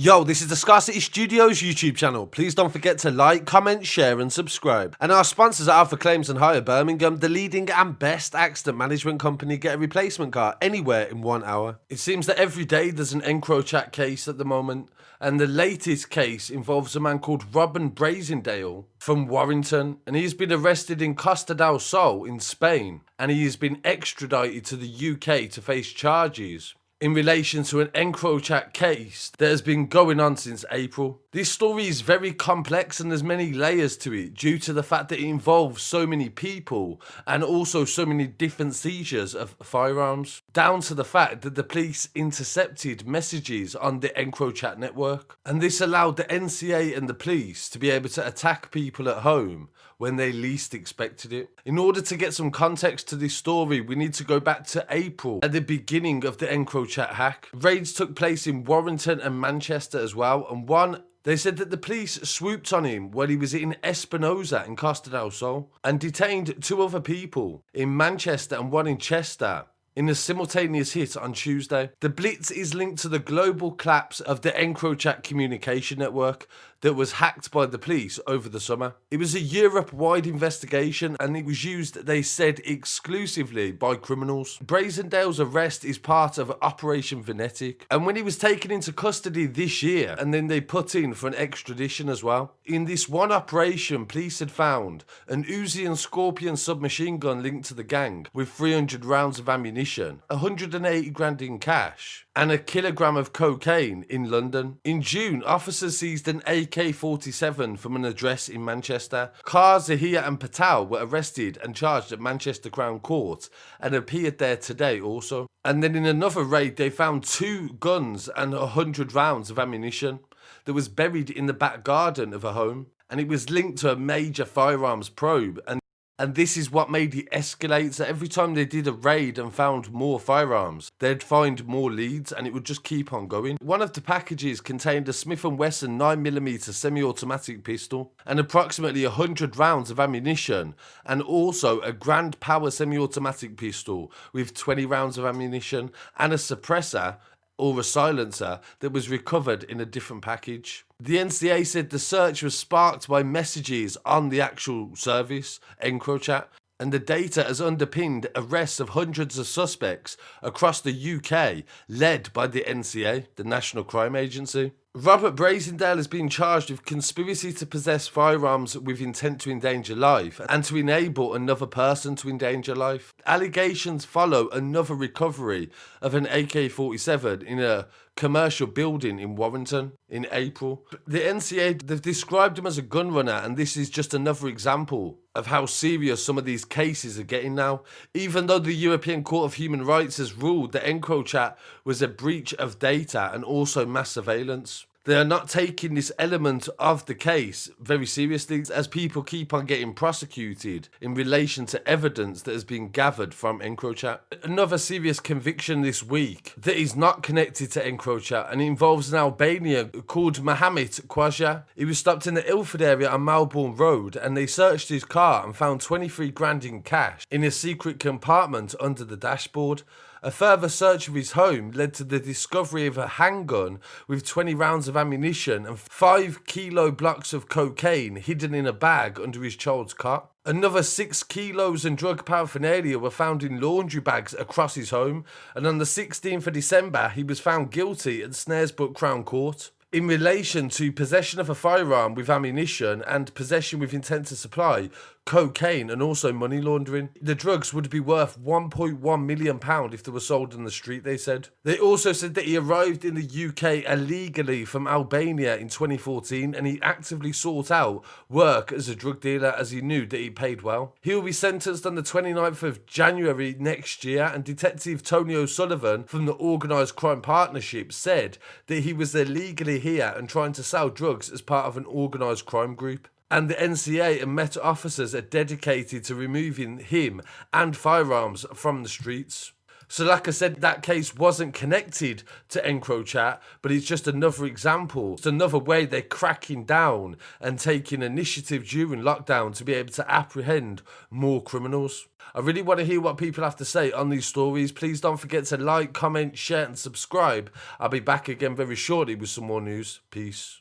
Yo, this is the Scarcity Studios YouTube channel. Please don't forget to like, comment, share and subscribe. And our sponsors are Alpha Claims and Hire Birmingham, the leading and best accident management company. Get a replacement car anywhere in 1 hour. It seems that every day there's an Encrochat case at the moment. And the latest case involves a man called Robert Brazendale from Warrington. And he's been arrested in Costa del Sol in Spain. And he has been extradited to the UK to face charges in relation to an Encrochat case that has been going on since April. This story is very complex and there's many layers to it due to the fact that it involves so many people and also so many different seizures of firearms, down to the fact that the police intercepted messages on the Encrochat network. And this allowed the NCA and the police to be able to attack people at home when they least expected it. In order to get some context to this story, we need to go back to April, at the beginning of the Encrochat hack. Raids took place in Warrington and Manchester as well, and they said that the police swooped on him while he was in Estepona in Costa del Sol and detained 2 other people in Manchester and 1 in Cheshire in a simultaneous hit on Tuesday. The blitz is linked to the global collapse of the Encrochat communication network that was hacked by the police over the summer. It was a Europe-wide investigation and it was used, they said, exclusively by criminals. Brazendale's arrest is part of Operation Venetic, and when he was taken into custody this year, and then they put in for an extradition as well. In this one operation, police had found an Uzi and Scorpion submachine gun linked to the gang with 300 rounds of ammunition, 180 grand in cash, and a kilogram of cocaine in London. In June, officers seized an AK-47 from an address in Manchester. Kar, Zahia and Patel were arrested and charged at Manchester Crown Court and appeared there today also. And then in another raid, they found 2 guns and 100 rounds of ammunition that was buried in the back garden of a home. And it was linked to a major firearms probe. And this is what made it escalate. So every time they did a raid and found more firearms, they'd find more leads and it would just keep on going. One of the packages contained a Smith & Wesson 9mm semi-automatic pistol and approximately 100 rounds of ammunition, and also a Grand Power semi-automatic pistol with 20 rounds of ammunition and a suppressor or a silencer that was recovered in a different package. The NCA said the search was sparked by messages on the actual service, Encrochat, and the data has underpinned arrests of hundreds of suspects across the UK, led by the NCA, the National Crime Agency. Robert Brazendale has been charged with conspiracy to possess firearms with intent to endanger life and to enable another person to endanger life. Allegations follow another recovery of an AK-47 in a commercial building in Warrington in April. The NCA, they've described him as a gun runner, and this is just another example of how serious some of these cases are getting now. Even though the European Court of Human Rights has ruled that Encrochat was a breach of data and also mass surveillance, they are not taking this element of the case very seriously, as people keep on getting prosecuted in relation to evidence that has been gathered from Encrochat. Another serious conviction this week that is not connected to Encrochat, and it involves an Albanian called Mohammed Quasha. He was stopped in the Ilford area on Melbourne Road and they searched his car and found 23 grand in cash in a secret compartment under the dashboard. A further search of his home led to the discovery of a handgun with 20 rounds of ammunition and 5 kilo blocks of cocaine hidden in a bag under his child's cot. Another 6 kilos and drug paraphernalia were found in laundry bags across his home, and on the 16th of December he was found guilty at Snaresbrook Crown Court in relation to possession of a firearm with ammunition and possession with intent to supply cocaine and also money laundering. The drugs would be worth £1.1 million if they were sold on the street, they said. They also said that he arrived in the UK illegally from Albania in 2014 and he actively sought out work as a drug dealer as he knew that he paid well. He will be sentenced on the 29th of January next year, and Detective Tony O'Sullivan from the Organised Crime Partnership said that he was illegally here and trying to sell drugs as part of an organised crime group. And the NCA and Met officers are dedicated to removing him and firearms from the streets. So like I said, that case wasn't connected to Encrochat, but it's just another example. It's another way they're cracking down and taking initiative during lockdown to be able to apprehend more criminals. I really want to hear what people have to say on these stories. Please don't forget to like, comment, share and subscribe. I'll be back again very shortly with some more news. Peace.